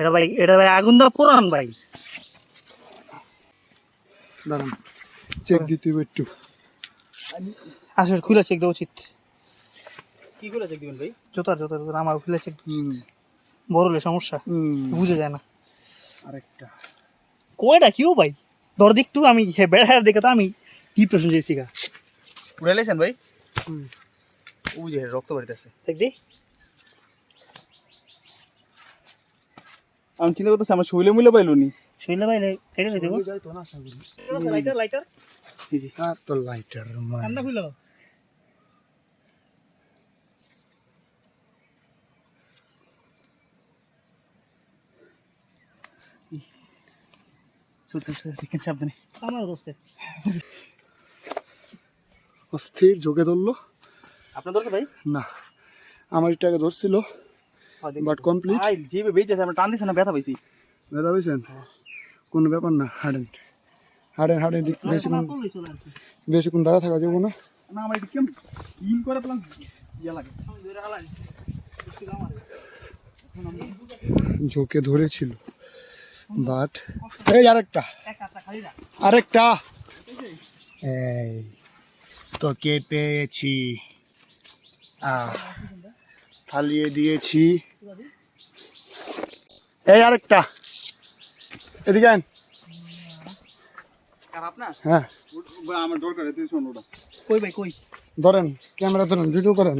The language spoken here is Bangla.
এটা ভাই আগুন দেওয়া পুরান ভাই। দাঁড়ান চেক দিতে হবে একটু। আসলে খুলে চেক দেওয়া উচিত। কি করে চেক দিবেন ভাই? জোতার আমার খুলে চেক বড় হলে সমস্যা বুঝে যায় না। আরেকটা কয়টা কিও ভাই ধর দিকটু আমি বেড়া দেখে তো আমি ডিপ্রেশন যেছি গা। উড়ে লেছেন ভাই? ওই যে রক্ত বাড়িতেছে। দেখবি আমি চিন্তা করতেছি আমার শৈলে মুলে পাইলো নি। শুইলে ভাই কেটে দেবো। যাই তো না আশা করি। লাইটার আর তো লাইটার ঠান্ডা খুলে দাও। দেখেন সাবধানে। আমার দোস্তে অস্থির যোগে ধরলো। আপনার ধরছে ভাই? না আমার একটু আগে ধরছিল বাট কমপ্লিট। ভাই জিভে বেজে আছে, আমরা টান দিছি না, ব্যথা পাইছি। দাদা বুঝছেন কোনো ব্যাপার না। হাঁটেন হাঁটেন হাঁটেন বেশিক্ষণ দাঁড়া থাকা যাবো না। না আমার এটা কেমন ক্লিন করে প্লান ইয়া লাগে। ঝোঁকে ধরেছিল বাট এই আরেকটা আরেকটা এই তোকে পেয়েছি ফালিয়ে দিয়েছি। এই আরেকটা এদিকে আন। আর আপনার হ্যাঁ আমার দরকার তুই শোন ওটা। কই ভাই কই ধরেন ক্যামেরা ধরেন ভিডিও করেন।